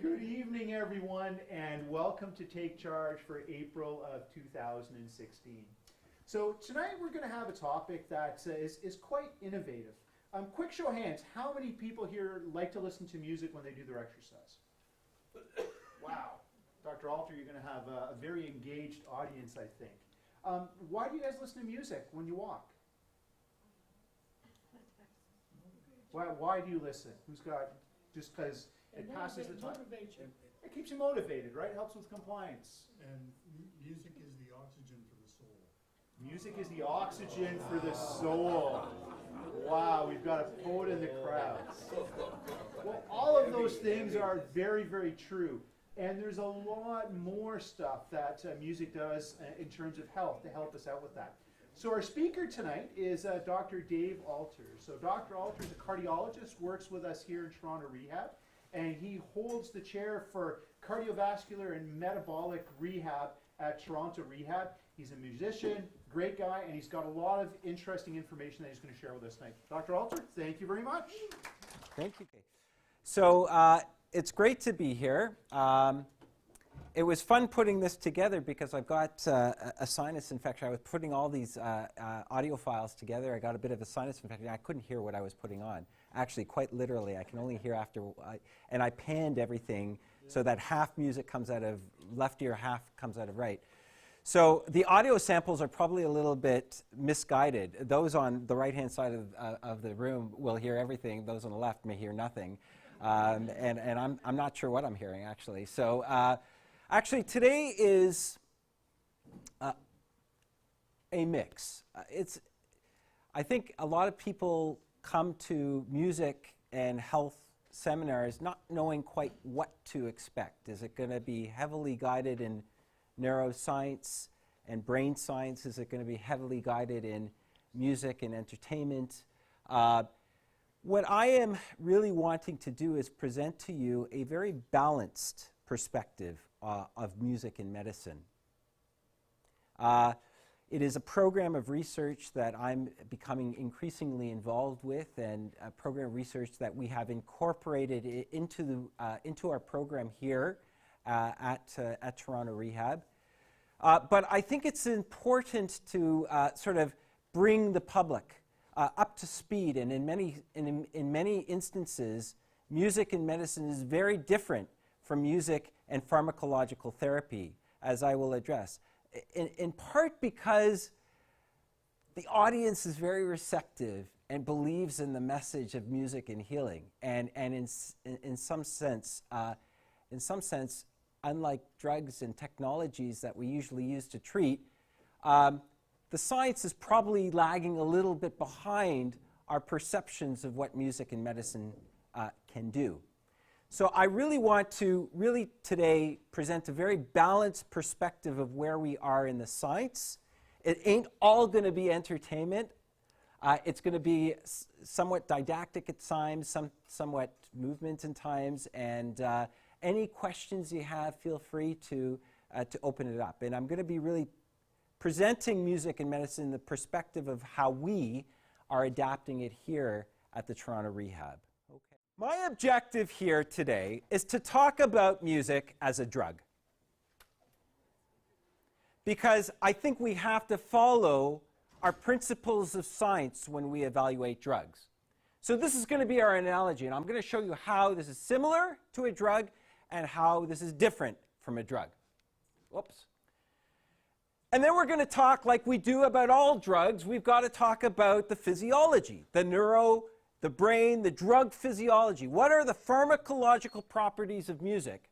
Good evening, everyone, and welcome to Take Charge for April of 2016. So tonight we're going to have a topic that is quite innovative. Quick show of hands, how many people here like to listen to music when they do their exercise? Wow. Dr. Alter, you're going to have a very engaged audience, I think. Why do you guys listen to music when you walk? Why do you listen? Who's got, just because it passes the time? It keeps you motivated, right? It helps with compliance. And music is the oxygen for the soul. Music is the oxygen for the soul. Wow, we've got a poet in the crowd. Well, all of those things are very, very true. And there's a lot more stuff that music does in terms of health to help us out with that. So our speaker tonight is Dr. Dave Alter. So Dr. Alter is a cardiologist, works with us here in Toronto Rehab, and he holds the chair for cardiovascular and metabolic rehab at Toronto Rehab. He's a musician, great guy, and he's got a lot of interesting information that he's going to share with us tonight. Dr. Alter, thank you very much. Thank you. So it's great to be here. It was fun putting this together because I've got a sinus infection. I was putting all these audio files together. I got a bit of a sinus infection. I couldn't hear what I was putting on. Actually, quite literally, I can only hear after. And I panned everything so that half music comes out of left ear, half comes out of right. So the audio samples are probably a little bit misguided. Those on the right-hand side of the room will hear everything. Those on the left may hear nothing. And I'm not sure what I'm hearing, actually. So actually, today is a mix. I think a lot of people come to music and health seminars not knowing quite what to expect. Is it going to be heavily guided in neuroscience and brain science? Is it going to be heavily guided in music and entertainment? What I am really wanting to do is present to you a very balanced perspective of music and medicine. It is a program of research that I'm becoming increasingly involved with, and a program of research that we have incorporated into our program here at Toronto Rehab. But I think it's important to sort of bring the public up to speed, and in many instances, music and medicine is very different from music and pharmacological therapy, as I will address. In part because the audience is very receptive and believes in the message of music and healing, and in some sense, unlike drugs and technologies that we usually use to treat, the science is probably lagging a little bit behind our perceptions of what music and medicine can do. So I really want to today present a very balanced perspective of where we are in the science. It ain't all going to be entertainment. It's going to be somewhat didactic at times, somewhat movement in times, and any questions you have, feel free to open it up. And I'm going to be really presenting music and medicine in the perspective of how we are adapting it here at the Toronto Rehab. My objective here today is to talk about music as a drug, because I think we have to follow our principles of science when we evaluate drugs. So this is going to be our analogy, and I'm going to show you how this is similar to a drug and how this is different from a drug. Whoops. And then we're going to talk, like we do about all drugs, we've got to talk about the physiology, the brain, the drug physiology. What are the pharmacological properties of music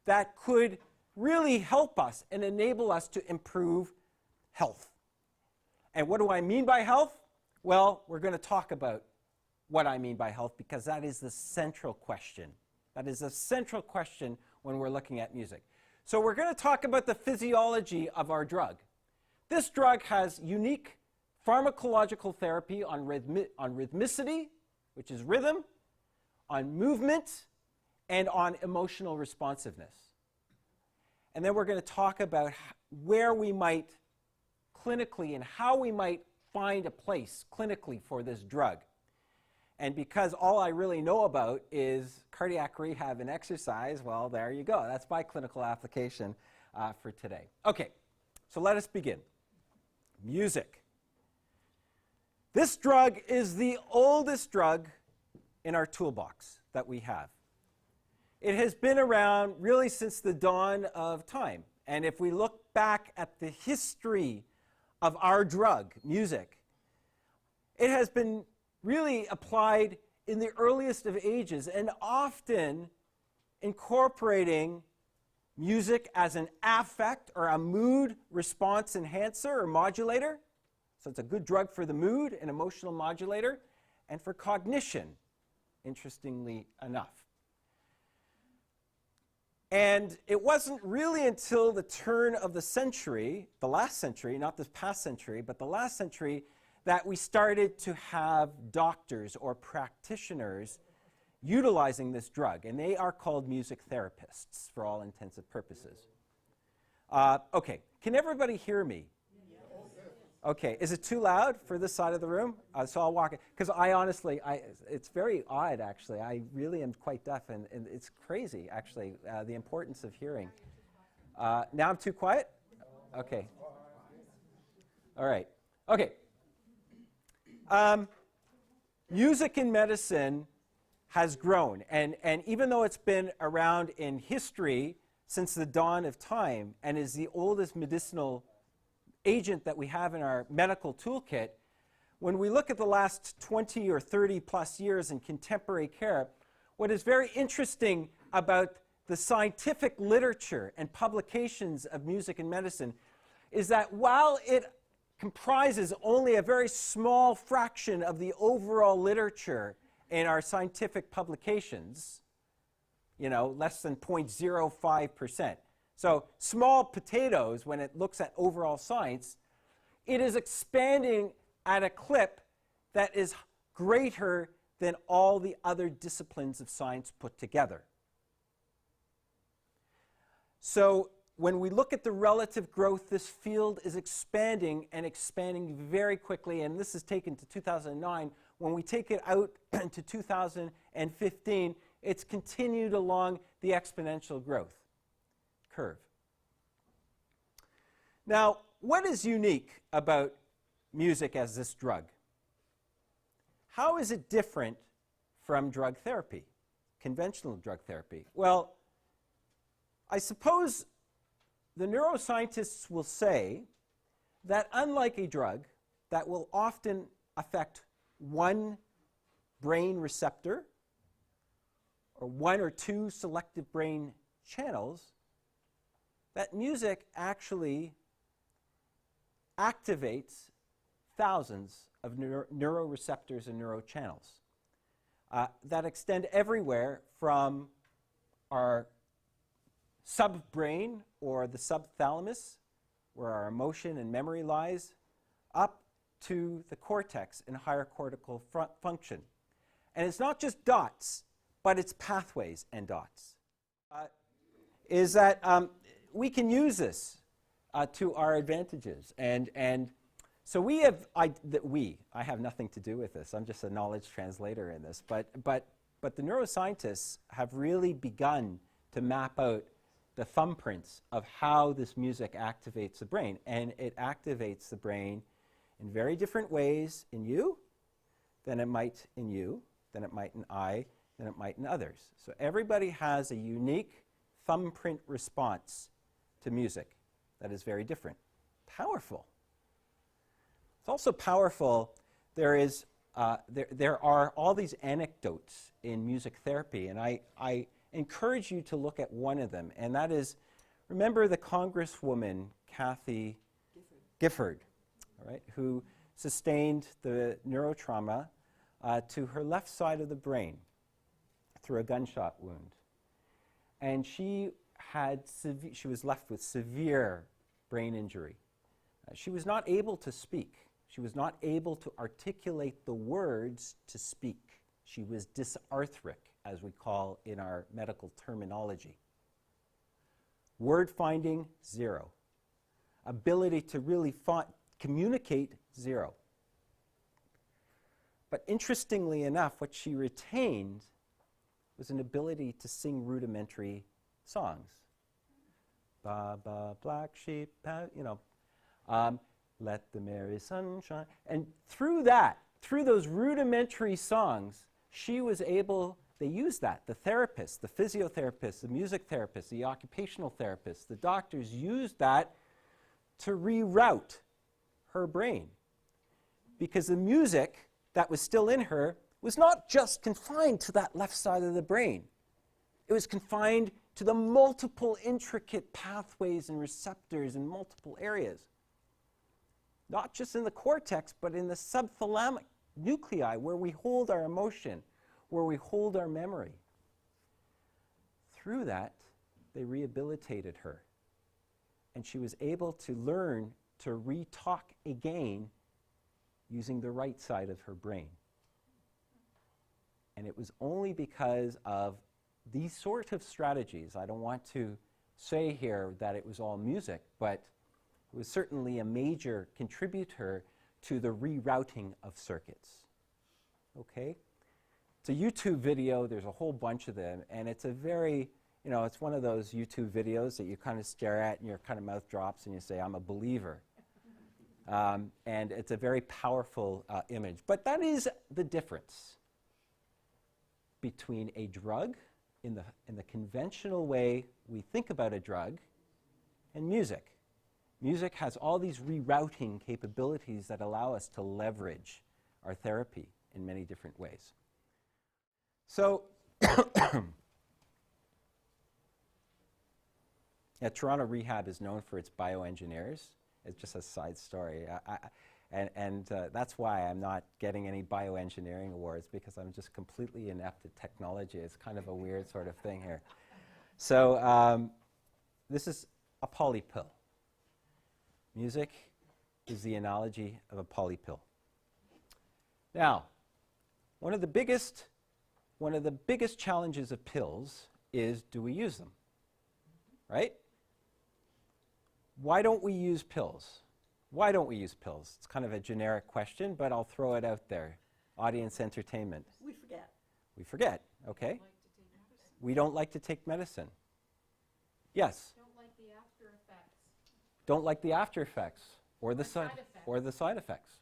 that could really help us and enable us to improve health? And what do I mean by health? Well, we're going to talk about what I mean by health, because that is the central question. That is the central question when we're looking at music. So we're going to talk about the physiology of our drug. This drug has unique pharmacological therapy on rhythmicity, which is rhythm, on movement, and on emotional responsiveness. And then we're going to talk about where we might clinically and how we might find a place clinically for this drug. And because all I really know about is cardiac rehab and exercise, well, there you go. That's my clinical application for today. Okay, so let us begin. Music. This drug is the oldest drug in our toolbox that we have. It has been around really since the dawn of time. And if we look back at the history of our drug, music, it has been really applied in the earliest of ages and often incorporating music as an affect or a mood response enhancer or modulator. So it's a good drug for the mood, an emotional modulator, and for cognition, interestingly enough. And it wasn't really until the turn of the century, the last century, not this past century, but the last century, that we started to have doctors or practitioners utilizing this drug. And they are called music therapists for all intents and purposes. Okay, can everybody hear me? Okay, is it too loud for this side of the room? So I'll walk it, because I honestly, it's very odd actually. I really am quite deaf, and it's crazy actually, the importance of hearing. Now I'm too quiet? Okay. All right. Okay. Music in medicine has grown, and even though it's been around in history since the dawn of time and is the oldest medicinal agent that we have in our medical toolkit, when we look at the last 20 or 30 plus years in contemporary care, what is very interesting about the scientific literature and publications of music in medicine is that while it comprises only a very small fraction of the overall literature in our scientific publications, you know, less than 0.05%. So small potatoes when it looks at overall science, it is expanding at a clip that is greater than all the other disciplines of science put together. So when we look at the relative growth, this field is expanding and expanding very quickly, and this is taken to 2009. When we take it out to 2015, it's continued along the exponential growth curve. Now, what is unique about music as this drug? How is it different from drug therapy, conventional drug therapy? Well, I suppose the neuroscientists will say that unlike a drug that will often affect one brain receptor or one or two selective brain channels, that music actually activates thousands of neuroreceptors and neurochannels that extend everywhere from our subbrain or the subthalamus, where our emotion and memory lies, up to the cortex and higher cortical function. And it's not just dots, but it's pathways and dots. Is that we can use this to our advantages. And so we have, I have nothing to do with this. I'm just a knowledge translator in this. But the neuroscientists have really begun to map out the thumbprints of how this music activates the brain. And it activates the brain in very different ways in you than it might in you, than it might in I, than it might in others. So everybody has a unique thumbprint response to music that is very different. Powerful. It's also powerful. There are all these anecdotes in music therapy, and I encourage you to look at one of them, and that is, remember the Congresswoman Kathy Gifford, all right, who sustained the neurotrauma to her left side of the brain through a gunshot wound. And she was left with severe brain injury. She was not able to speak. She was not able to articulate the words to speak. She was dysarthric, as we call in our medical terminology. Word finding, 0. Ability to really communicate, 0. But interestingly enough, what she retained was an ability to sing rudimentary songs. Ba, ba, black sheep, let the merry sun shine. And through that, through those rudimentary songs, she was able, they used that, the therapists, the physiotherapists, the music therapists, the occupational therapists, the doctors used that to reroute her brain. Because the music that was still in her was not just confined to that left side of the brain. It was confined to the multiple intricate pathways and receptors in multiple areas. Not just in the cortex, but in the subthalamic nuclei where we hold our emotion, where we hold our memory. Through that, they rehabilitated her. And she was able to learn to re-talk again using the right side of her brain. And it was only because of these sort of strategies. I don't want to say here that it was all music, but it was certainly a major contributor to the rerouting of circuits. Okay? It's a YouTube video. There's a whole bunch of them, and it's a very, it's one of those YouTube videos that you kind of stare at and your kind of mouth drops and you say, I'm a believer. And it's a very powerful image. But that is the difference between a drug in the conventional way we think about a drug and music. Music has all these rerouting capabilities that allow us to leverage our therapy in many different ways. So, Toronto Rehab is known for its bioengineers. It's just a side story. That's why I'm not getting any bioengineering awards, because I'm just completely inept at technology. It's kind of a weird sort of thing here. So this is a polypill. Music is the analogy of a polypill. Now, one of the biggest challenges of pills is, do we use them? Right? Why don't we use pills? Why don't we use pills? It's kind of a generic question, but I'll throw it out there. Audience entertainment. We forget. We forget, okay? We don't like to take medicine. Yes? Don't like the after effects. Don't like the after effects or the side effects.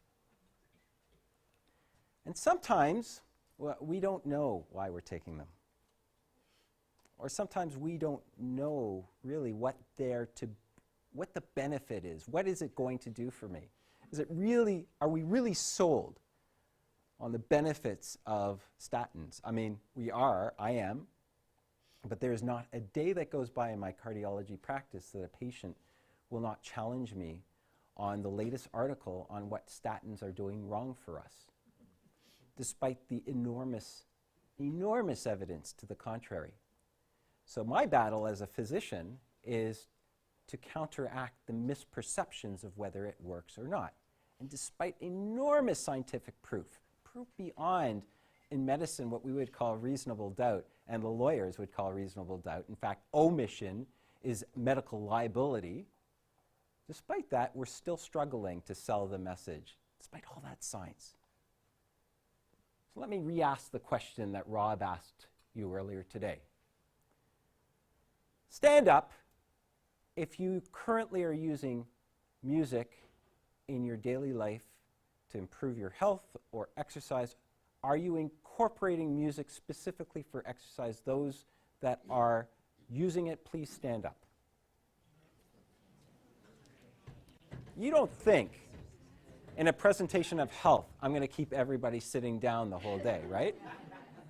And sometimes we don't know why we're taking them. Or sometimes we don't know really what the benefit is. What is it going to do for me? Are we really sold on the benefits of statins? I mean, I am, but there is not a day that goes by in my cardiology practice that a patient will not challenge me on the latest article on what statins are doing wrong for us, despite the enormous evidence to the contrary. So my battle as a physician is to counteract the misperceptions of whether it works or not. And despite enormous scientific proof beyond, in medicine, what we would call reasonable doubt, and the lawyers would call reasonable doubt. In fact, omission is medical liability. Despite that, we're still struggling to sell the message, despite all that science. So let me re-ask the question that Rob asked you earlier today. Stand up if you currently are using music in your daily life to improve your health or exercise. Are you incorporating music specifically for exercise? Those that are using it, please stand up. You don't think in a presentation of health, I'm going to keep everybody sitting down the whole day, right?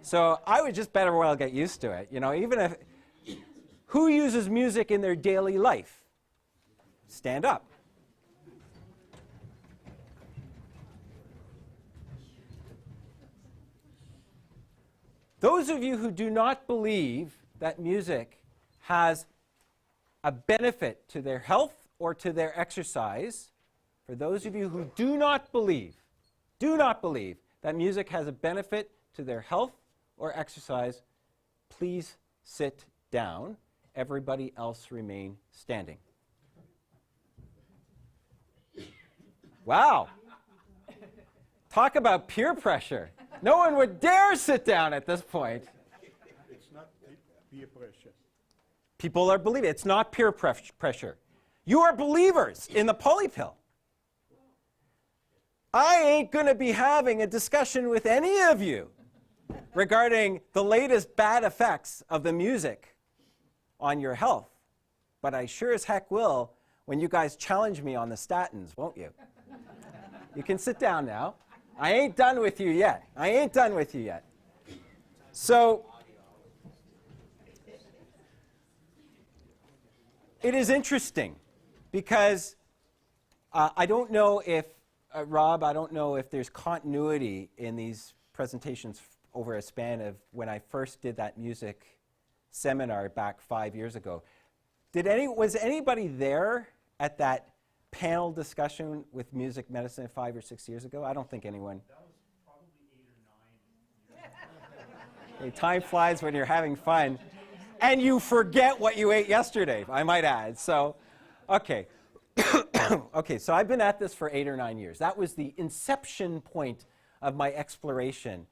So I would just better well get used to it. Even if, who uses music in their daily life? Stand up. Those of you who do not believe that music has a benefit to their health or to their exercise, for those of you who do not believe that music has a benefit to their health or exercise, please sit down. Everybody else remain standing. Wow. Talk about peer pressure. No one would dare sit down at this point. It's not peer pressure. People are believing. It's not peer pressure. You are believers in the poly pill. I ain't going to be having a discussion with any of you regarding the latest bad effects of the music on your health. But I sure as heck will when you guys challenge me on the statins, won't you? You can sit down now. I ain't done with you yet. I ain't done with you yet. So, it is interesting because I don't know if, Rob, I don't know if there's continuity in these presentations over a span of when I first did that music seminar back 5 years ago. Was anybody there at that panel discussion with music medicine 5 or 6 years ago? I don't think anyone. That was probably 8 or 9. Hey, time flies when you're having fun. And you forget what you ate yesterday, I might add. So, okay. Okay, so I've been at this for 8 or 9 years. That was the inception point of my exploration.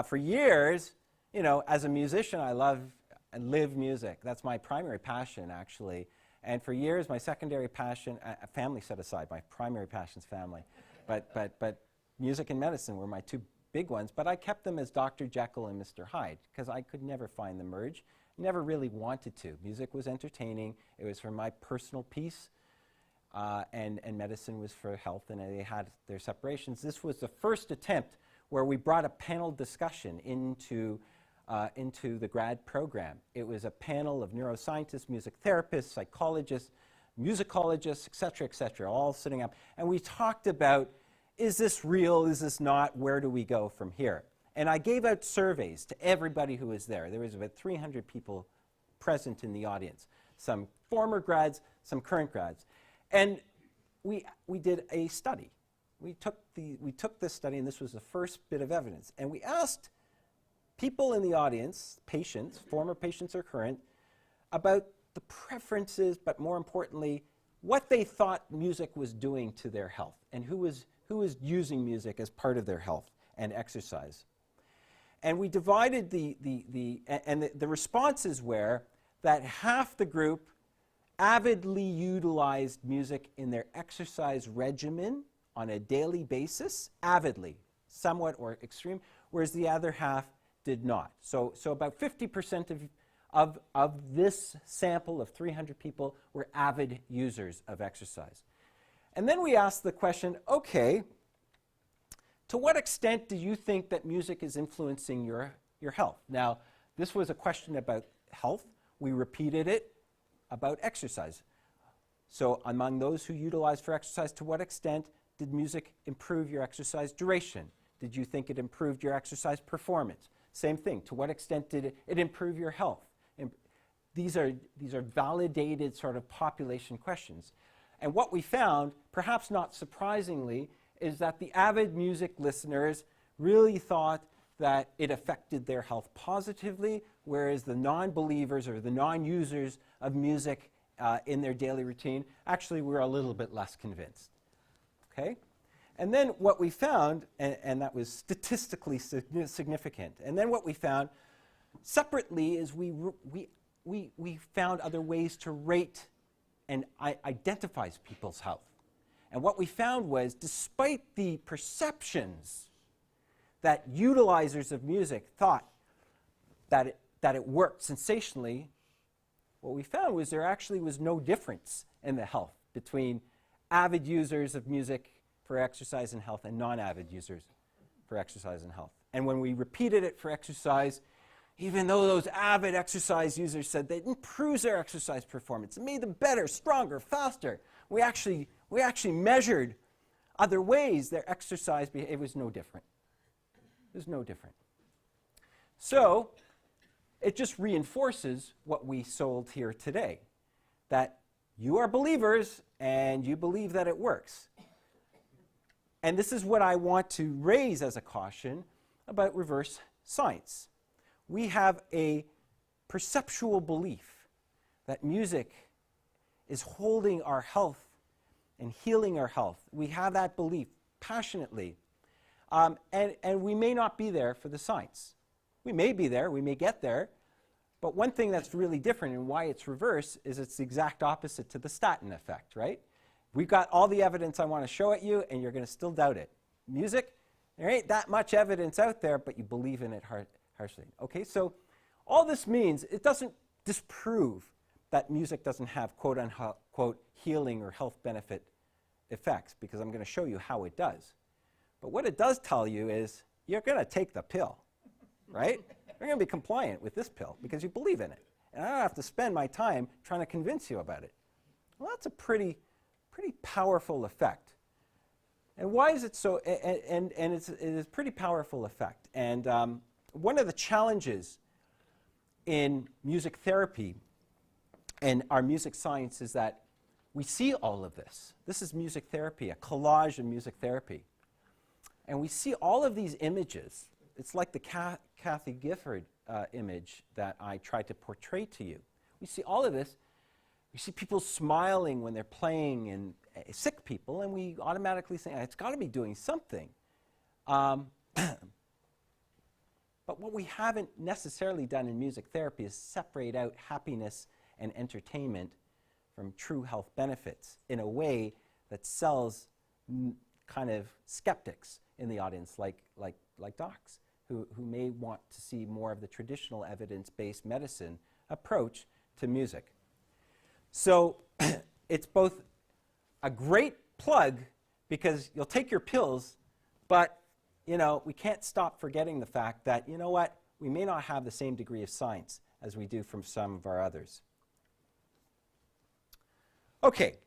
For years, you know, as a musician, I love and live music. That's my primary passion, actually. And for years, my secondary passion, family set aside, my primary passion's family. But music and medicine were my two big ones. But I kept them as Dr. Jekyll and Mr. Hyde, because I could never find the merge. Never really wanted to. Music was entertaining. It was for my personal peace. And medicine was for health, and they had their separations. This was the first attempt where we brought a panel discussion into the grad program. It was a panel of neuroscientists, music therapists, psychologists, musicologists, et cetera, all sitting up. And we talked about, is this real, is this not, where do we go from here? And I gave out surveys to everybody who was there. There was about 300 people present in the audience, some former grads, some current grads. And we did a study. We took this study, and this was the first bit of evidence. And we asked people in the audience, patients, former patients or current, about the preferences, but more importantly, what they thought music was doing to their health, and who was using music as part of their health and exercise. And we divided the responses were that half the group avidly utilized music in their exercise regimen on a daily basis, avidly, somewhat or extreme, whereas the other half did not. So about 50% of this sample of 300 people were avid users of exercise. And then we asked the question, okay, to what extent do you think that music is influencing your health? Now, this was a question about health. We repeated it about exercise. So among those who utilized for exercise, to what extent did music improve your exercise duration? Did you think it improved your exercise performance? Same thing. To what extent did it improve your health? These are validated sort of population questions. And what we found, perhaps not surprisingly, is that the avid music listeners really thought that it affected their health positively, whereas the non-believers or the non-users of music in their daily routine actually were a little bit less convinced. Okay? And then what we found, and that was statistically significant, and then what we found separately is we found other ways to rate and identify people's health. And what we found was, despite the perceptions that utilizers of music thought that it worked sensationally, what we found was there actually was no difference in the health between avid users of music for exercise and health and non-avid users for exercise and health. And when we repeated it for exercise, even though those avid exercise users said that it improves their exercise performance, it made them better, stronger, faster, we actually measured other ways their exercise behavior. It was no different. It was no different. So it just reinforces what we sold here today, that you are believers and you believe that it works. And this is what I want to raise as a caution about reverse science. We have a perceptual belief that music is holding our health and healing our health. We have that belief passionately. And we may not be there for the science. We may be there, we may get there, but one thing that's really different and why it's reverse is it's the exact opposite to the statin effect, right? We've got all the evidence I want to show at you, and you're going to still doubt it. Music, there ain't that much evidence out there, but you believe in it harshly. Okay, so all this means, it doesn't disprove that music doesn't have quote-unquote healing or health benefit effects, because I'm going to show you how it does. But what it does tell you is you're going to take the pill, right? You're going to be compliant with this pill because you believe in it. And I don't have to spend my time trying to convince you about it. Well, that's a pretty powerful effect. And why is it so? And it is a pretty powerful effect. And one of the challenges in music therapy and our music science is that we see all of this. This is music therapy, a collage of music therapy. And we see all of these images. It's like the Kathy Gifford image that I tried to portray to you. We see all of this. We see people smiling when they're playing, and sick people, and we automatically say, it's got to be doing something. But what we haven't necessarily done in music therapy is separate out happiness and entertainment from true health benefits in a way that sells kind of skeptics in the audience, like docs, who may want to see more of the traditional evidence-based medicine approach to music. So it's both a great plug because you'll take your pills, but we can't stop forgetting the fact that, you know what, we may not have the same degree of science as we do from some of our others. Okay.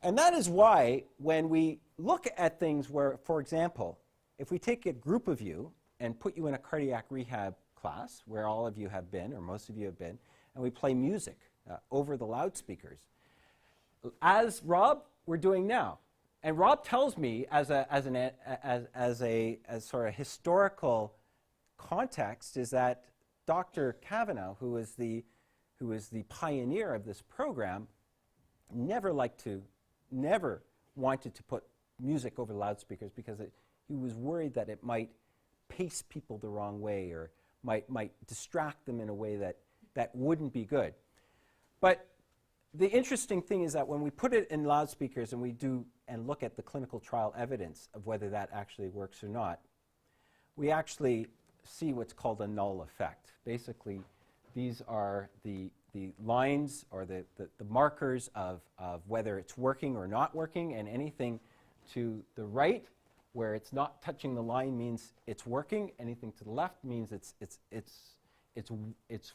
And that is why when we look at things where, for example, if we take a group of you and put you in a cardiac rehab class, where all of you have been, or most of you have been, and we play music over the loudspeakers, as Rob, we're doing now. And Rob tells me as sort of historical context is that Dr. Kavanaugh, who is the pioneer of this program, never wanted to put music over loudspeakers because he was worried that it might pace people the wrong way or might distract them in a way that wouldn't be good. But the interesting thing is that when we put it in loudspeakers and we do and look at the clinical trial evidence of whether that actually works or not, we actually see what's called a null effect. Basically, these are the lines or the markers of whether it's working or not working, and anything to the right where it's not touching the line means it's working. Anything to the left means it's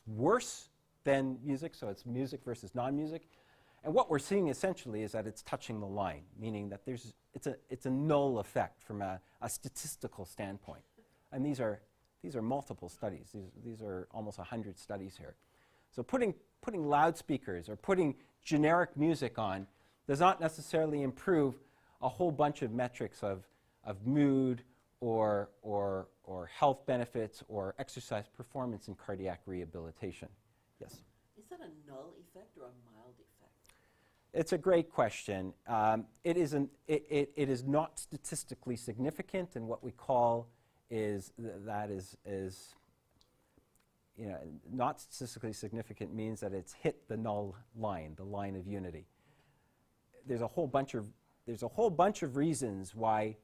worse than music, so it's music versus non-music. And what we're seeing essentially is that it's touching the line, meaning that it's a null effect from a statistical standpoint. And these are multiple studies. These are almost 100 studies here. So putting loudspeakers or putting generic music on does not necessarily improve a whole bunch of metrics of mood or health benefits or exercise performance in cardiac rehabilitation. Yes? Is that a null effect or a mild effect? It's a great question. It is not statistically significant, and what we call is not statistically significant means that it's hit the null line, the line of unity. There's a whole bunch of reasons why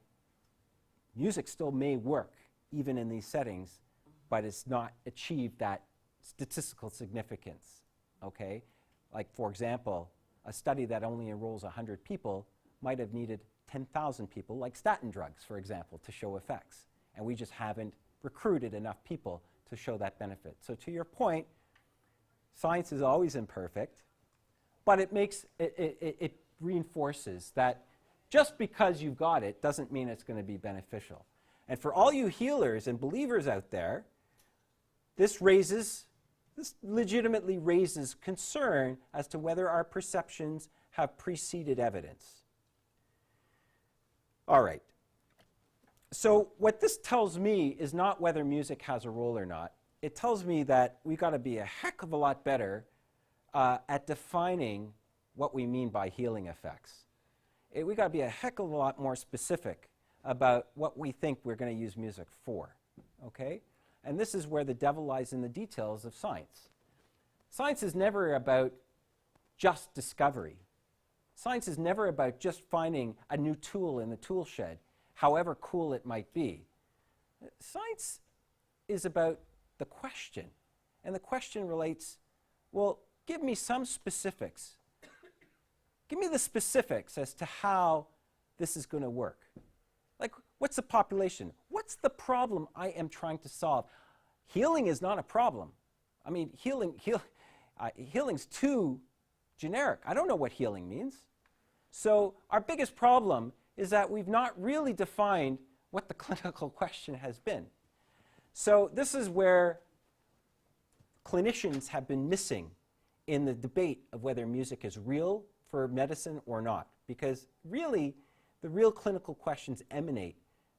music still may work even in these settings, but it's not achieved that statistical significance. Okay, like for example, a study that only enrolls 100 people might have needed 10,000 people, like statin drugs, for example, to show effects, and we just haven't recruited enough people to show that benefit. So to your point, science is always imperfect, but it reinforces that just because you've got it doesn't mean it's going to be beneficial. And for all you healers and believers out there, this legitimately raises concern as to whether our perceptions have preceded evidence. All right. So what this tells me is not whether music has a role or not. It tells me that we've got to be a heck of a lot better at defining what we mean by healing effects. We've got to be a heck of a lot more specific about what we think we're going to use music for, okay? And this is where the devil lies in the details of science. Science is never about just discovery. Science is never about just finding a new tool in the tool shed, however cool it might be. Science is about the question. And the question relates, well, give me some specifics. Give me the specifics as to how this is going to work. Like, what's the population? What's the problem I am trying to solve? Healing is not a problem. I mean, healing's too generic. I don't know what healing means. So our biggest problem is that we've not really defined what the clinical question has been. So this is where clinicians have been missing in the debate of whether music is real for medicine or not. Because really, the real clinical questions emanate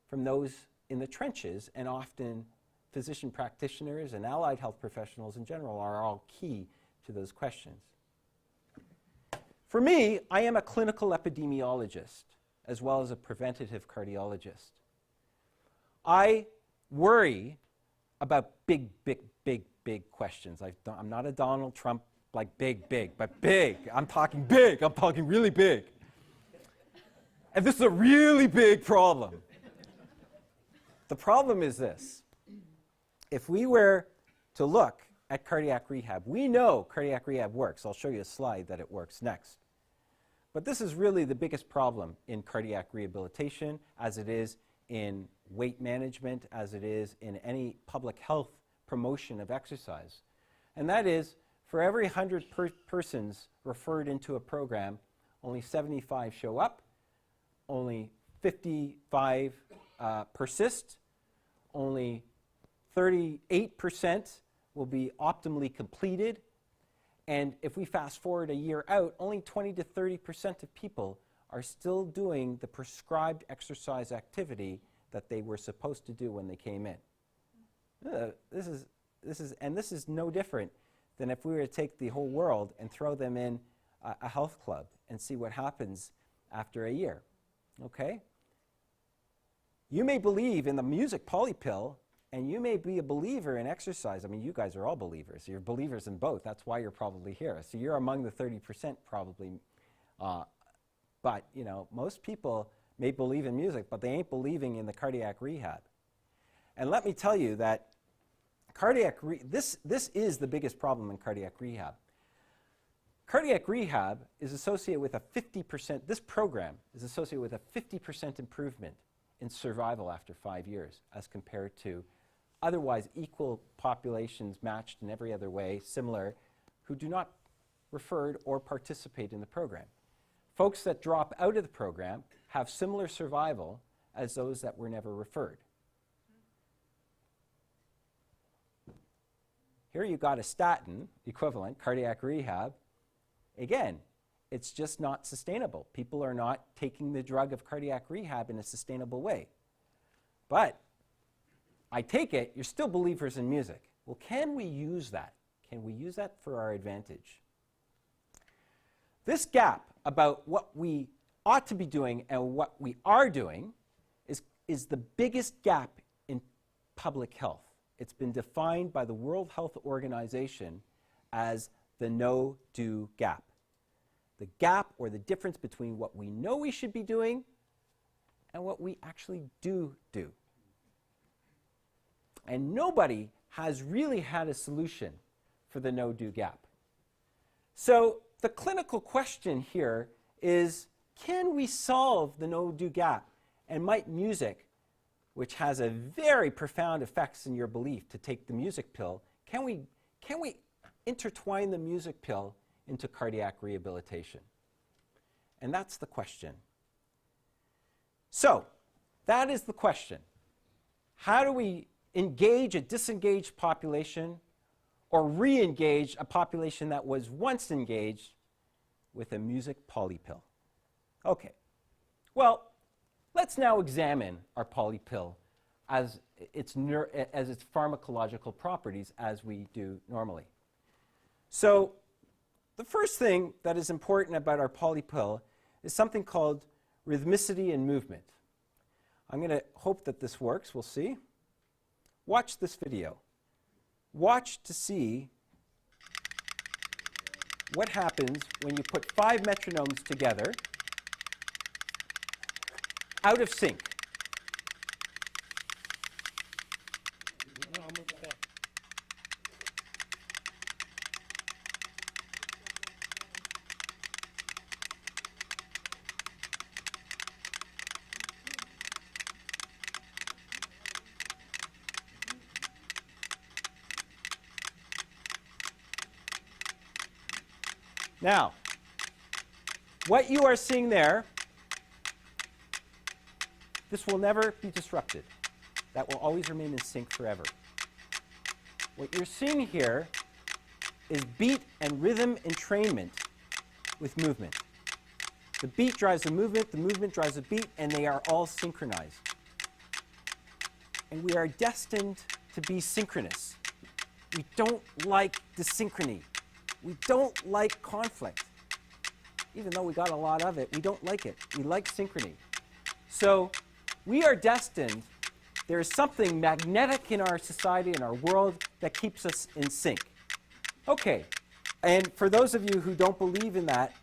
from those in the trenches, and often physician practitioners and allied health professionals in general are all key to those questions. For me, I am a clinical epidemiologist as well as a preventative cardiologist. I worry about big questions. I'm not a Donald Trump, like big, but big. I'm talking big. I'm talking really big. And this is a really big problem. The problem is this. If we were to look at cardiac rehab, we know cardiac rehab works. I'll show you a slide that it works next. But this is really the biggest problem in cardiac rehabilitation, as it is in weight management, as it is in any public health promotion of exercise. And that is, for every 100 persons referred into a program, only 75 show up, only 55 persist, only 38% will be optimally completed, and if we fast forward a year out, only 20 to 30% of people are still doing the prescribed exercise activity that they were supposed to do when they came in. This is no different than if we were to take the whole world and throw them in a health club and see what happens after a year. Okay? You may believe in the music polypill, and you may be a believer in exercise. I mean, you guys are all believers. You're believers in both. That's why you're probably here. So you're among the 30% probably. But, you know, most people may believe in music, but they ain't believing in the cardiac rehab. And let me tell you that this is the biggest problem in cardiac rehab. Cardiac rehab is associated with a 50%, this program is associated with a 50% improvement in survival after 5 years as compared to otherwise equal populations matched in every other way, similar, who do not referred or participate in the program. Folks that drop out of the program have similar survival as those that were never referred. Here you got a statin equivalent, cardiac rehab. Again, it's just not sustainable. People are not taking the drug of cardiac rehab in a sustainable way. But I take it you're still believers in music. Well, can we use that? Can we use that for our advantage? This gap about what we ought to be doing and what we are doing is the biggest gap in public health. It's been defined by the World Health Organization as the no-do gap. The gap or the difference between what we know we should be doing and what we actually do. And nobody has really had a solution for the no-do gap. So the clinical question here is, can we solve the no-do gap? And might music, which has a very profound effects in your belief to take the music pill, can we intertwine the music pill into cardiac rehabilitation? And that's the question. So that is the question. How do we engage a disengaged population or re-engage a population that was once engaged with a music polypill? Okay, well, let's now examine our polypill as its pharmacological properties as we do normally. So the first thing that is important about our polypill is something called rhythmicity and movement. I'm going to hope that this works. We'll see. Watch this video. Watch to see what happens when you put 5 metronomes together out of sync. Now, what you are seeing there, this will never be disrupted. That will always remain in sync forever. What you're seeing here is beat and rhythm entrainment with movement. The beat drives the movement drives the beat, and they are all synchronized. And we are destined to be synchronous. We don't like dysynchrony. We don't like conflict. Even though we got a lot of it, we don't like it. We like synchrony. So we are destined. There is something magnetic in our society, in our world, that keeps us in sync. Okay, and for those of you who don't believe in that,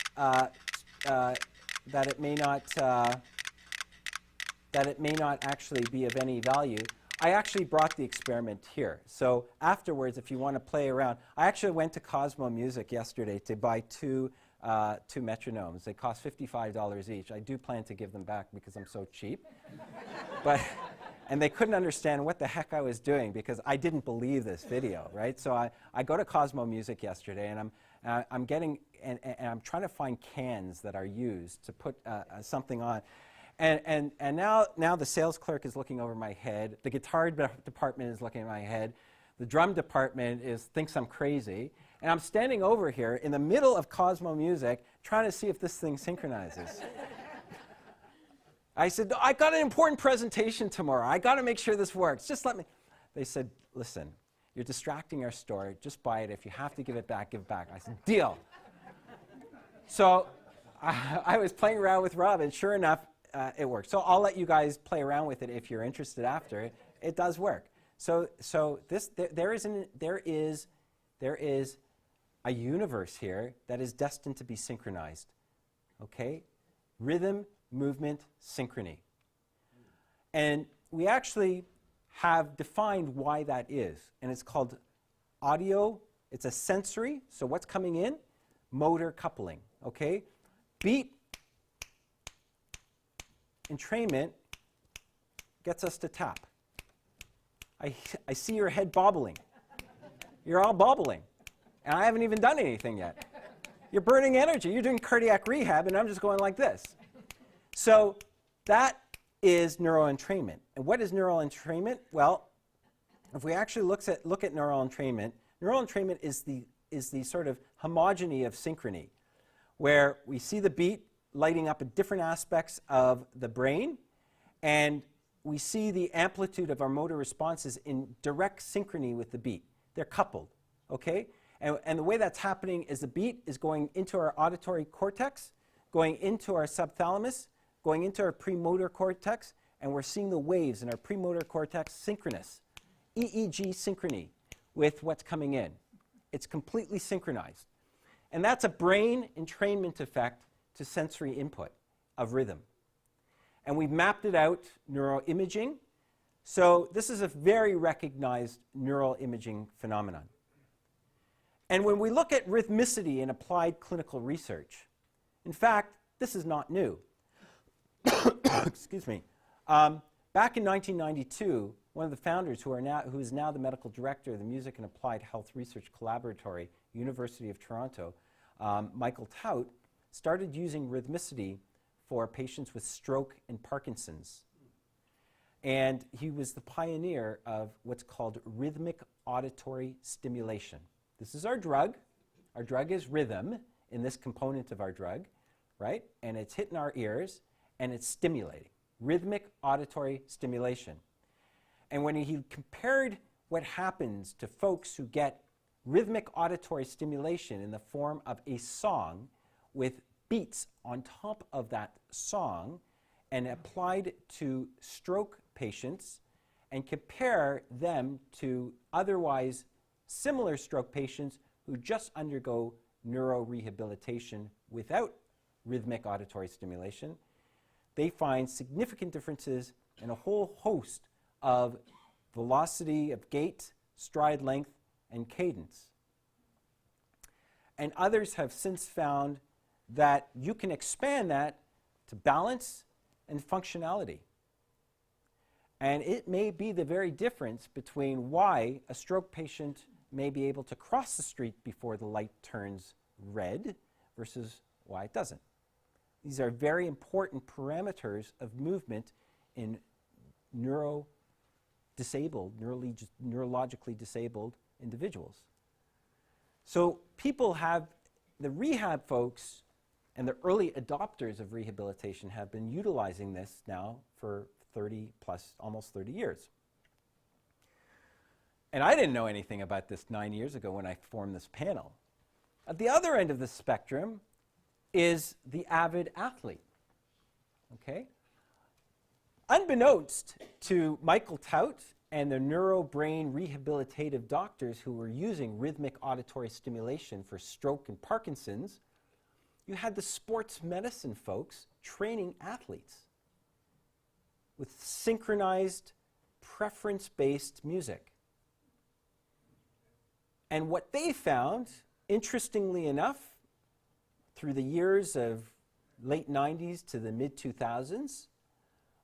that it may not actually be of any value, I actually brought the experiment here. So afterwards, if you want to play around, I actually went to Cosmo Music yesterday to buy two metronomes. They cost $55 each. I do plan to give them back because I'm so cheap. And they couldn't understand what the heck I was doing because I didn't believe this video, right? So I go to Cosmo Music yesterday, and I'm getting and I'm trying to find cans that are used to put something on. And now the sales clerk is looking over my head. The guitar department is looking at my head. The drum department thinks I'm crazy. And I'm standing over here in the middle of Cosmo Music trying to see if this thing synchronizes. I said, I got an important presentation tomorrow. I got to make sure this works. Just let me. They said, listen, you're distracting our store. Just buy it. If you have to give it back, give it back. I said, deal. So I was playing around with Rob, and sure enough, it worked. So I'll let you guys play around with it if you're interested after. It does work. So there is a universe here that is destined to be synchronized. Okay? Rhythm, movement, synchrony. And we actually have defined why that is. And it's called audio. It's a sensory. So what's coming in? Motor coupling. Okay? Beat entrainment gets us to tap. I see your head bobbling. You're all bobbling. And I haven't even done anything yet. You're burning energy. You're doing cardiac rehab, and I'm just going like this. So that is neural entrainment. And what is neural entrainment? Well, if we actually look at neural entrainment is the sort of homogeny of synchrony, where we see the beat lighting up at different aspects of the brain, and we see the amplitude of our motor responses in direct synchrony with the beat. They're coupled, okay? And the way that's happening is the beat is going into our auditory cortex, going into our subthalamus, going into our premotor cortex, and we're seeing the waves in our premotor cortex synchronous, EEG synchrony with what's coming in. It's completely synchronized. And that's a brain entrainment effect to sensory input of rhythm. And we've mapped it out neuroimaging. So this is a very recognized neural imaging phenomenon. And when we look at rhythmicity in applied clinical research, in fact, this is not new. Excuse me. Back in 1992, one of the founders, who is now the medical director of the Music and Applied Health Research Collaboratory, University of Toronto, Michael Tout, started using rhythmicity for patients with stroke and Parkinson's. And he was the pioneer of what's called rhythmic auditory stimulation. This is our drug. Our drug is rhythm in this component of our drug, right? And it's hitting our ears, and it's stimulating. Rhythmic auditory stimulation. And when he compared what happens to folks who get rhythmic auditory stimulation in the form of a song with beats on top of that song and applied to stroke patients and compare them to otherwise similar stroke patients who just undergo neurorehabilitation without rhythmic auditory stimulation, they find significant differences in a whole host of velocity of gait, stride length, and cadence. And others have since found that you can expand that to balance and functionality. And it may be the very difference between why a stroke patient may be able to cross the street before the light turns red versus why it doesn't. These are very important parameters of movement in neurologically disabled individuals. So people have, the rehab folks and the early adopters of rehabilitation have been utilizing this now for 30 plus, almost 30 years. And I didn't know anything about this 9 years ago when I formed this panel. At the other end of the spectrum is the avid athlete, okay? Unbeknownst to Michael Tout and the neurobrain rehabilitative doctors who were using rhythmic auditory stimulation for stroke and Parkinson's, you had the sports medicine folks training athletes with synchronized, preference-based music. And what they found, interestingly enough, through the years of late 90s to the mid-2000s,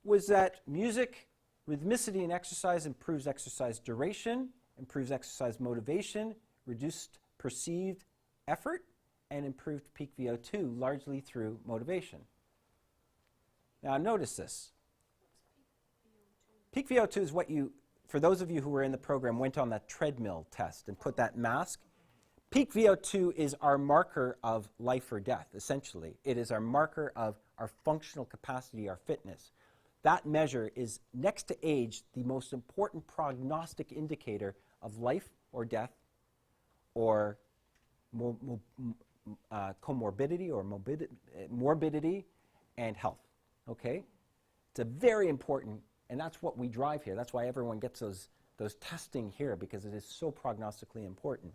was that music, rhythmicity in exercise improves exercise duration, improves exercise motivation, reduced perceived effort, and improved peak VO2 largely through motivation. Now notice this. Peak VO2 is what you, for those of you who were in the program, went on that treadmill test and put that mask. Peak VO2 is our marker of life or death, essentially. It is our marker of our functional capacity, our fitness. That measure is, next to age, the most important prognostic indicator of life or death or comorbidity or morbidity and health, okay? It's a very important, and that's what we drive here. That's why everyone gets those testing here, because it is so prognostically important.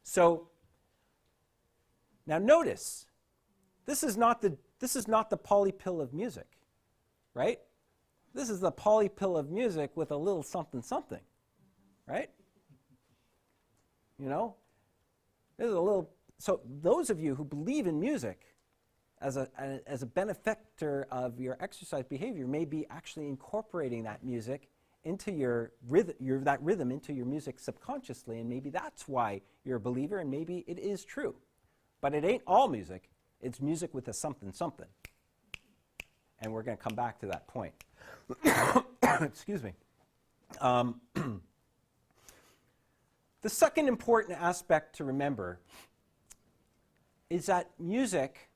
So now notice, this is not the polypill of music, right? This is the polypill of music with a little something something, right? You know, there's a little. So those of you who believe in music as a benefactor of your exercise behavior may be actually incorporating that music into your rhythm into your music subconsciously, and maybe that's why you're a believer, and maybe it is true. But it ain't all music. It's music with a something something. And we're going to come back to that point. Excuse me. The second important aspect to remember is that music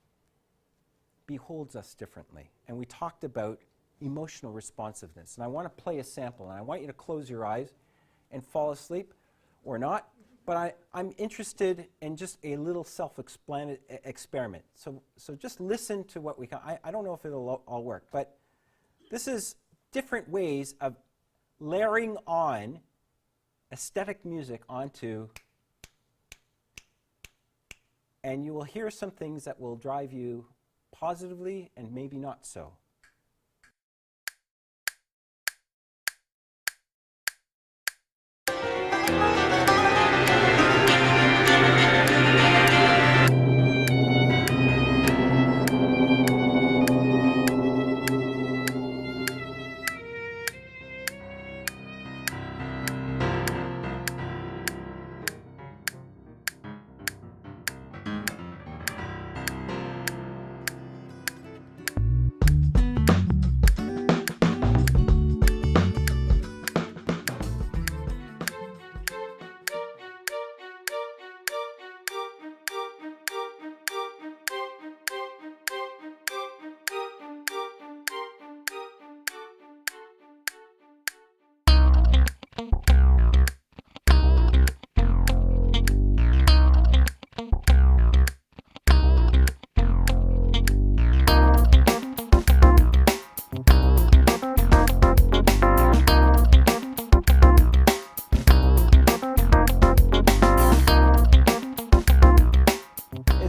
beholds us differently. And we talked about emotional responsiveness. And I want to play a sample, and I want you to close your eyes and fall asleep or not. But I'm interested in just a little self-experiment. So just listen to what we can. I don't know if it'll all work, but this is different ways of layering on aesthetic music onto, and you will hear some things that will drive you positively and maybe not so.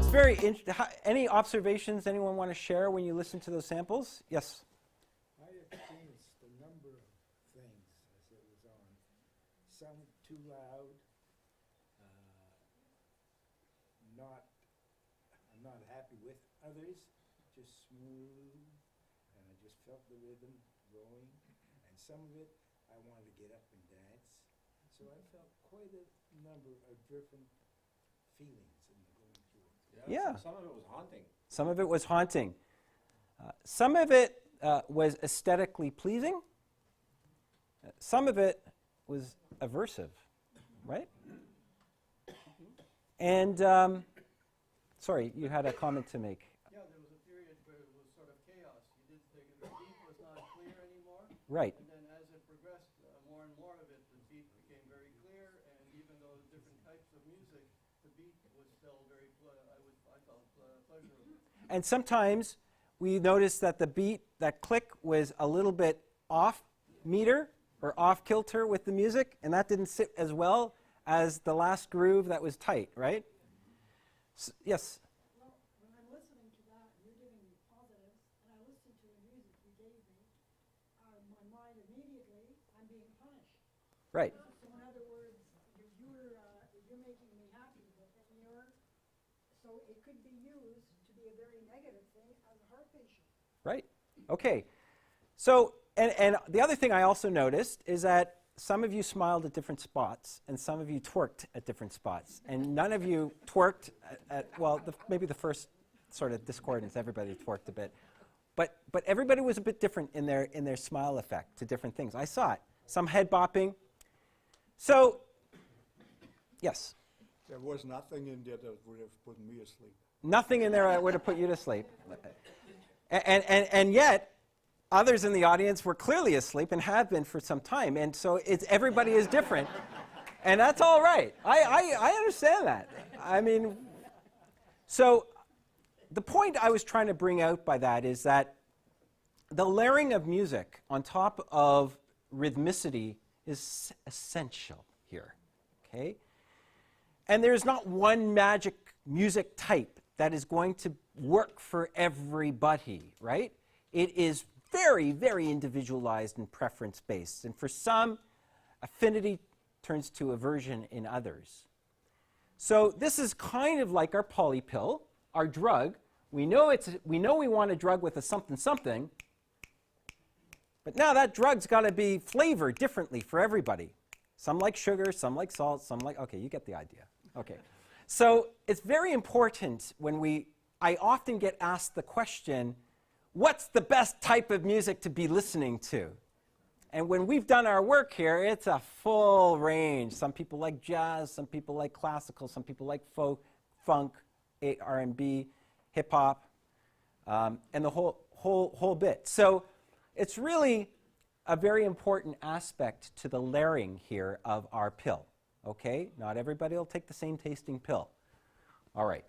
it's very interesting. Any observations anyone want to share when you listen to those samples? Yes. I experienced a number of things as it was on. Some too loud, I'm not happy with. Others just smooth, and I just felt the rhythm going. And some of it, I wanted to get up and dance. So I felt quite a number of different feelings in the going through it. Yeah. Some of it was haunting. Some of it was haunting. Some of it was aesthetically pleasing. Some of it was aversive, right? And, sorry, you had a comment to make. Yeah, there was a period where it was sort of chaos. You did think the beat was not clear anymore. Right. And then as it progressed, more and more of it, the beat became very clear. And even though different types of music, the beat was still very, I felt pleasurable. And sometimes we noticed that the beat, that click, was a little bit off meter or off kilter with the music, and that didn't sit as well as the last groove that was tight, right? Yes? Well, when I'm listening to that, you're giving me positives, and I listen to the music you gave me, my mind immediately, I'm being punished. Right. So in other words, you're making me happy, so it could be used to be a very negative thing as a heart patient. Right. Okay. So, and the other thing I also noticed is that some of you smiled at different spots, and some of you twerked at different spots, and none of you twerked well, maybe the first sort of discordance, everybody twerked a bit, but everybody was a bit different in their smile effect to different things. I saw it. Some head bopping. So, yes. There was nothing in there that would have put me asleep. Nothing in there that would have put you to sleep, and yet. Others in the audience were clearly asleep and have been for some time, and so everybody is different, and that's all right. I understand that. I mean, so the point I was trying to bring out by that is that the layering of music on top of rhythmicity is essential here, okay? And there's not one magic music type that is going to work for everybody, right? It is very, very individualized and preference-based. And for some, affinity turns to aversion in others. So this is kind of like our poly pill, our drug. We know we want a drug with a something, but now that drug's got to be flavored differently for everybody. Some like sugar, some like salt, some like, okay, you get the idea. Okay. So it's very important when I often get asked the question, what's the best type of music to be listening to? And when we've done our work here, it's a full range. Some people like jazz, some people like classical, some people like folk, funk, R&B, hip hop, and the whole bit. So it's really a very important aspect to the layering here of our pill. Okay? Not everybody will take the same tasting pill. All right.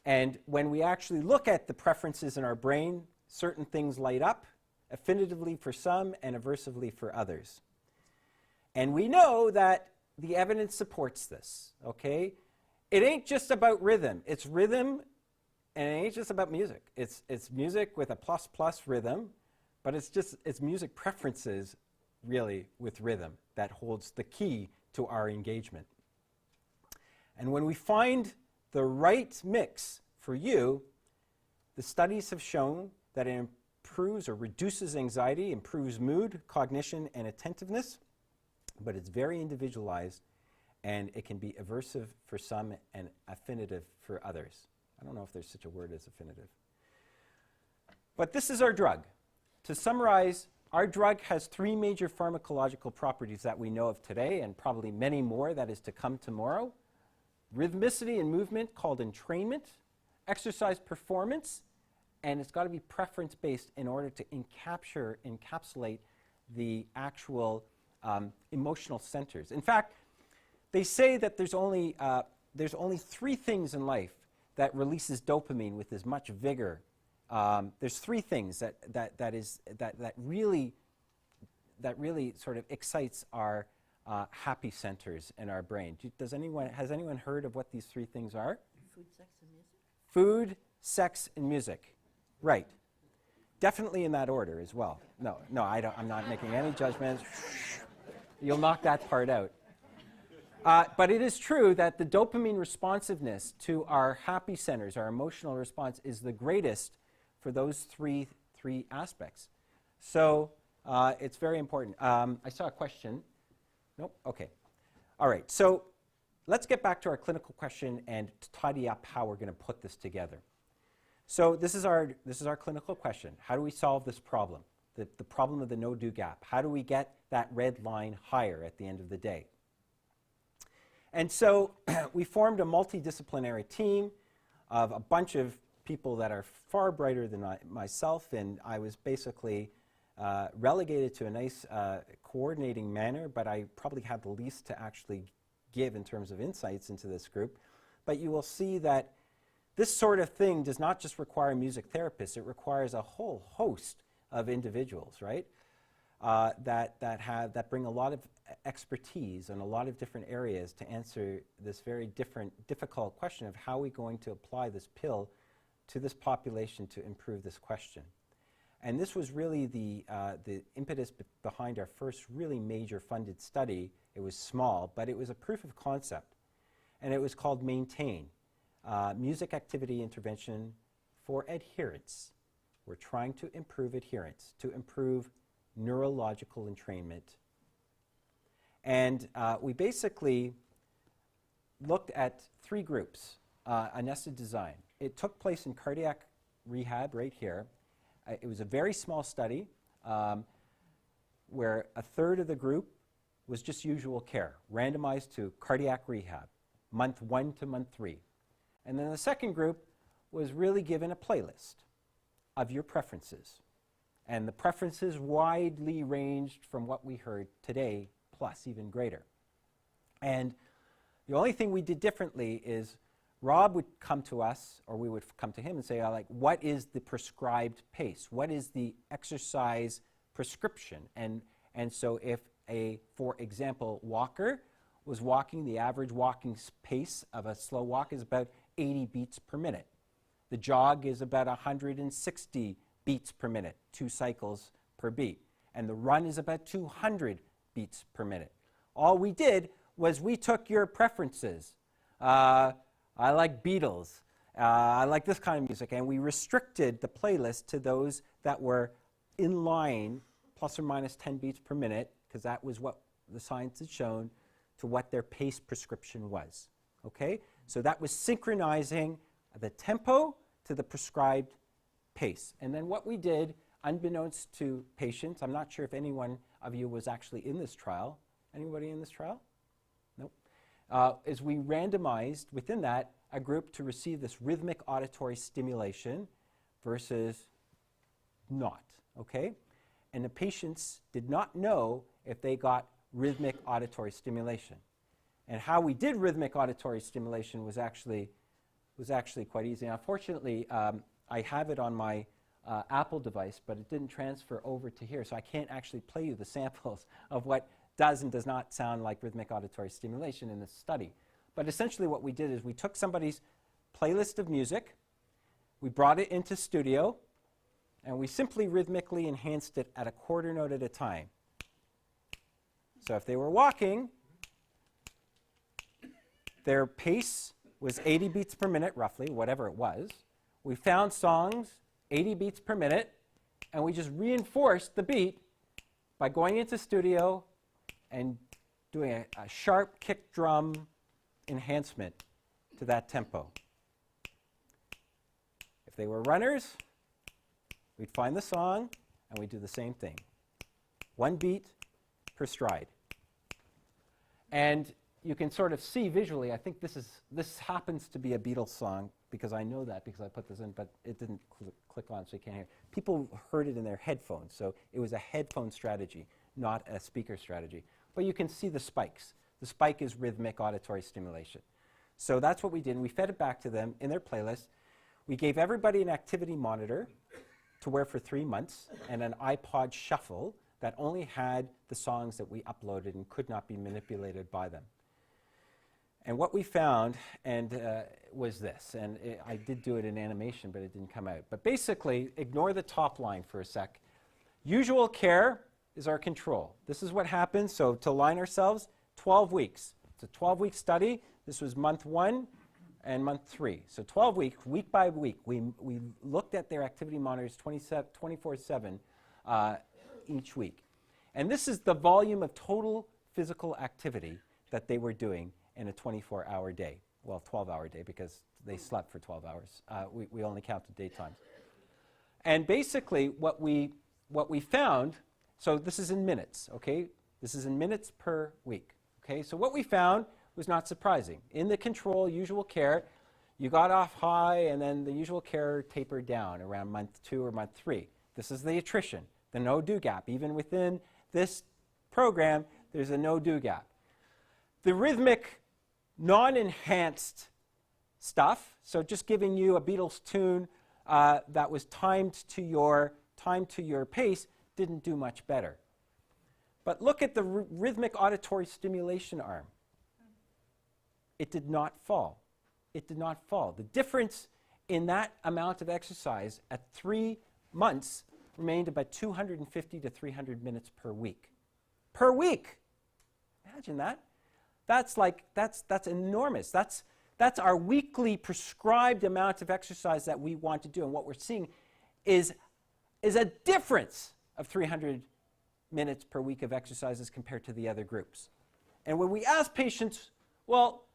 And when we actually look at the preferences in our brain, certain things light up, affinitively for some and aversively for others. And we know that the evidence supports this, okay? It ain't just about rhythm. It's rhythm, and it ain't just about music. It's music with a plus rhythm, but it's music preferences, really, with rhythm that holds the key to our engagement. And when we find the right mix for you, the studies have shown that it improves or reduces anxiety, improves mood, cognition, and attentiveness, but it's very individualized, and it can be aversive for some and affinitive for others. I don't know if there's such a word as affinitive. But this is our drug. To summarize, our drug has 3 major pharmacological properties that we know of today, and probably many more that is to come tomorrow. Rhythmicity and movement, called entrainment, exercise performance, and it's got to be preference-based in order to encapsulate the actual emotional centers. In fact, they say that there's only 3 things in life that releases dopamine with as much vigor. There's 3 things that really sort of excites our happy centers in our brain. Has anyone heard of what these 3 things are? Food, sex, and music? Food, sex, and music. Right. Definitely in that order as well. No, I'm not making any judgments. You'll knock that part out. But it is true that the dopamine responsiveness to our happy centers, our emotional response, is the greatest for those three aspects. So it's very important. I saw a question. Nope. Okay. All right. So let's get back to our clinical question and tidy up how we're going to put this together. So this is our clinical question. How do we solve this problem, the problem of the no-do gap? How do we get that red line higher at the end of the day? And so we formed a multidisciplinary team of a bunch of people that are far brighter than myself, and I was basically relegated to a nice coordinating manner, but I probably had the least to actually give in terms of insights into this group. But you will see that this sort of thing does not just require music therapists, it requires a whole host of individuals, right? That bring a lot of expertise in a lot of different areas to answer this very difficult question of how are we going to apply this pill to this population to improve this question. And this was really the impetus behind our first really major funded study. It was small, but it was a proof of concept. And it was called MAINTAIN, Music Activity Intervention for Adherence. We're trying to improve adherence, to improve neurological entrainment. And we basically looked at 3 groups, a nested design. It took place in cardiac rehab right here. It was a very small study where a third of the group was just usual care, randomized to cardiac rehab, month 1 to month 3. And then the second group was really given a playlist of your preferences. And the preferences widely ranged from what we heard today, plus even greater. And the only thing we did differently is Rob would come to us, or we would come to him and say, like, what is the prescribed pace? What is the exercise prescription? And so if for example, walker was walking, the average walking pace of a slow walk is about 80 beats per minute. The jog is about 160 beats per minute, 2 cycles per beat. And the run is about 200 beats per minute. All we did was we took your preferences. I like Beatles. I like this kind of music. And we restricted the playlist to those that were in line, plus or minus 10 beats per minute, because that was what the science had shown, to what their pace prescription was. Okay? So that was synchronizing the tempo to the prescribed pace. And then what we did, unbeknownst to patients, I'm not sure if anyone of you was actually in this trial. Anybody in this trial? Nope. Is we randomized within that a group to receive this rhythmic auditory stimulation versus not. Okay? And the patients did not know if they got rhythmic auditory stimulation. And how we did rhythmic auditory stimulation was actually quite easy. Now, unfortunately, I have it on my Apple device, but it didn't transfer over to here, so I can't actually play you the samples of what does and does not sound like rhythmic auditory stimulation in this study. But essentially what we did is we took somebody's playlist of music, we brought it into studio, and we simply rhythmically enhanced it at a quarter note at a time. So if they were walking, their pace was 80 beats per minute, roughly, whatever it was. We found songs, 80 beats per minute, and we just reinforced the beat by going into studio and doing a sharp kick drum enhancement to that tempo. If they were runners, we'd find the song and we'd do the same thing. 1 beat per stride. And you can sort of see visually, I think this happens to be a Beatles song, because I know that because I put this in, but it didn't click on, so you can't hear. People heard it in their headphones, so it was a headphone strategy, not a speaker strategy. But you can see the spikes. The spike is rhythmic auditory stimulation. So that's what we did, and we fed it back to them in their playlist. We gave everybody an activity monitor to wear for 3 months, and an iPod shuffle that only had the songs that we uploaded and could not be manipulated by them. And what we found was this, and I did do it in animation, but it didn't come out. But basically, ignore the top line for a sec. Usual care is our control. This is what happens. So to line ourselves, 12 weeks. It's a 12-week study. This was month 1 and month 3. So 12 weeks, week by week, we looked at their activity monitors 24/7 each week. And this is the volume of total physical activity that they were doing in a 24-hour day. Well, 12-hour day, because they slept for 12 hours. We only counted daytime. And basically, what we found, so this is in minutes, okay? This is in minutes per week, okay? So what we found was not surprising. In the control, usual care, you got off high, and then the usual care tapered down around month 2 or month 3. This is the attrition, the no-do gap. Even within this program, there's a no-do gap. The rhythmic, non-enhanced stuff, so just giving you a Beatles tune that was timed to your pace, didn't do much better. But look at the rhythmic auditory stimulation arm. It did not fall. It did not fall. The difference in that amount of exercise at 3 months remained about 250 to 300 minutes per week. Per week! Imagine that. That's enormous. That's our weekly prescribed amount of exercise that we want to do. And what we're seeing is a difference of 300 minutes per week of exercises compared to the other groups. And when we ask patients, well,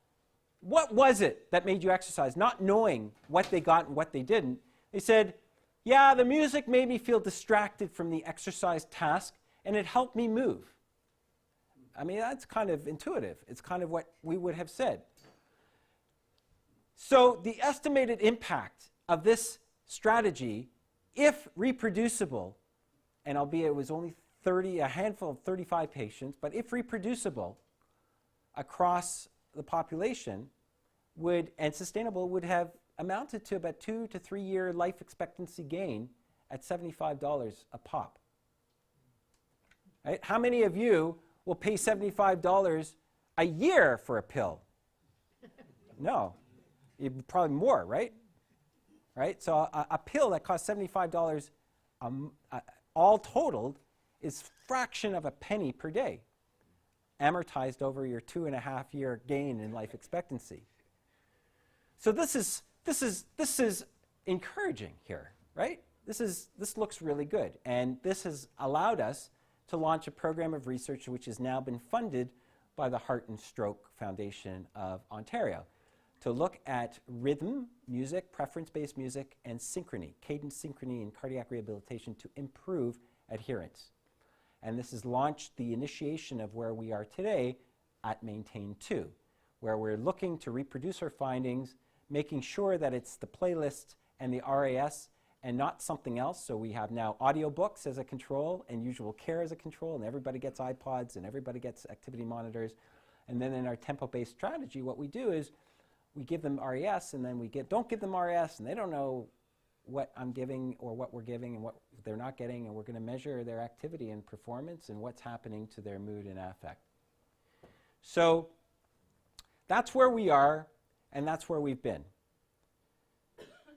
what was it that made you exercise, not knowing what they got and what they didn't, they said, yeah, the music made me feel distracted from the exercise task, and it helped me move. I mean, that's kind of intuitive. It's kind of what we would have said. So the estimated impact of this strategy, if reproducible, and albeit it was only a handful of 35 patients, but if reproducible across the population and sustainable, would have amounted to about 2 to 3 year life expectancy gain at $75 a pop. Right? How many of you will pay $75 a year for a pill? No. Probably more, right? Right? So a pill that costs $75 all totaled is fraction of a penny per day, amortized over your 2.5 year gain in life expectancy. So this is encouraging here, right? This looks really good, and this has allowed us to launch a program of research which has now been funded by the Heart and Stroke Foundation of Ontario to look at rhythm, music, preference-based music, and synchrony, cadence synchrony in cardiac rehabilitation to improve adherence. And this has launched the initiation of where we are today at Maintain 2, where we're looking to reproduce our findings, making sure that it's the playlist and the RAS and not something else. So we have now audiobooks as a control and usual care as a control, and everybody gets iPods and everybody gets activity monitors. And then in our tempo-based strategy, what we do is we give them RAS, and then don't give them RAS, and they don't know what I'm giving or what we're giving and what they're not getting, and we're going to measure their activity and performance and what's happening to their mood and affect. So that's where we are, and that's where we've been.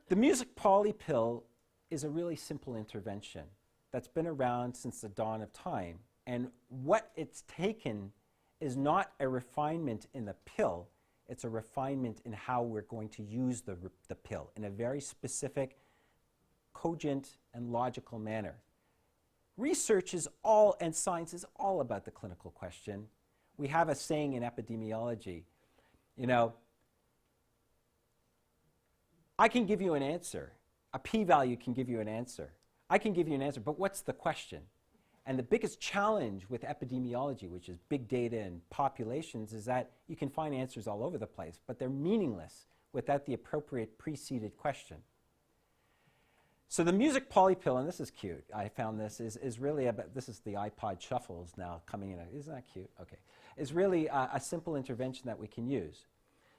The music poly pill is a really simple intervention that's been around since the dawn of time, and what it's taken is not a refinement in the pill, it's a refinement in how we're going to use the pill in a very specific, cogent, and logical manner. Research is all, and science is all about the clinical question. We have a saying in epidemiology, you know, I can give you an answer. A p-value can give you an answer. I can give you an answer, but what's the question? And the biggest challenge with epidemiology, which is big data and populations, is that you can find answers all over the place, but they're meaningless without the appropriate preceded question. So the music polypill, and this is cute, I found this, is really about, this is the iPod shuffles now coming in. Isn't that cute? Okay. Is really a simple intervention that we can use.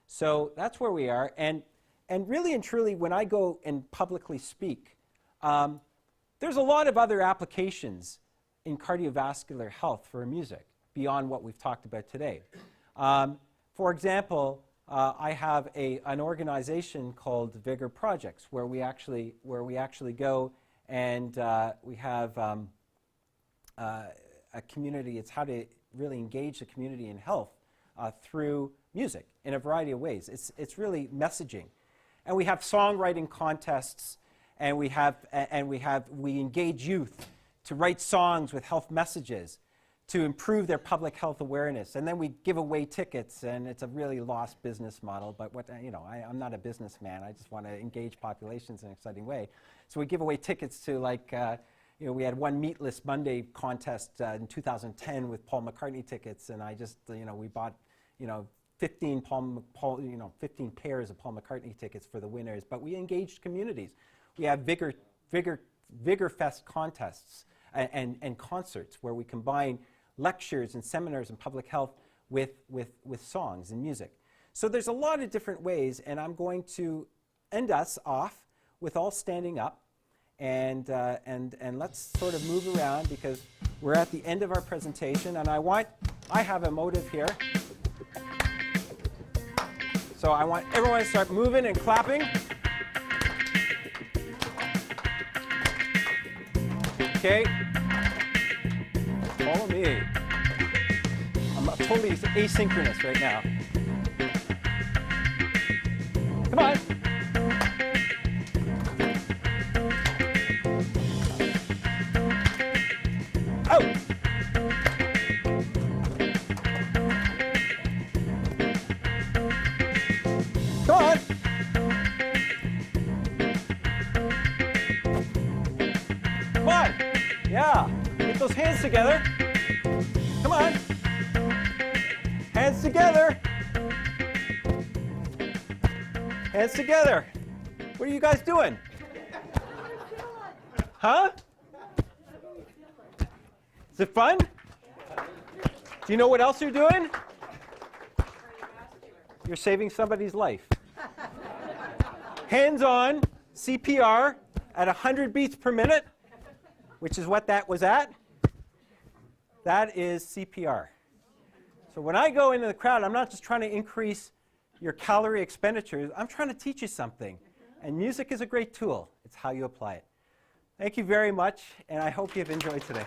So that's where we are. And really and truly, when I go and publicly speak, there's a lot of other applications in cardiovascular health for music beyond what we've talked about today. For For example, I have an organization called Vigor Projects, where we actually go and we have a community. It's how to really engage the community in health through music in a variety of ways. It's really messaging, and we have songwriting contests, and we engage youth to write songs with health messages to improve their public health awareness, and then we give away tickets, and it's a really lost business model. But I'm not a businessman. I just want to engage populations in an exciting way. So we give away tickets to we had one Meatless Monday contest in 2010 with Paul McCartney tickets, and we bought 15 15 pairs of Paul McCartney tickets for the winners. But we engaged communities. We have Vigor Fest contests and concerts where we combine lectures and seminars in public health with songs and music. So there's a lot of different ways, and I'm going to end us off with all standing up, and let's sort of move around because we're at the end of our presentation, and I have a motive here. So I want everyone to start moving and clapping. Okay. Follow me. I'm totally asynchronous right now. Come on. Out. Come on. Come on. Yeah. Get those hands together. Come on. Hands together. Hands together. What are you guys doing? Huh? Is it fun? Do you know what else you're doing? You're saving somebody's life. Hands on, CPR at 100 beats per minute, which is what that was at. That is CPR. So when I go into the crowd, I'm not just trying to increase your calorie expenditures. I'm trying to teach you something. And music is a great tool. It's how you apply it. Thank you very much, and I hope you've enjoyed today.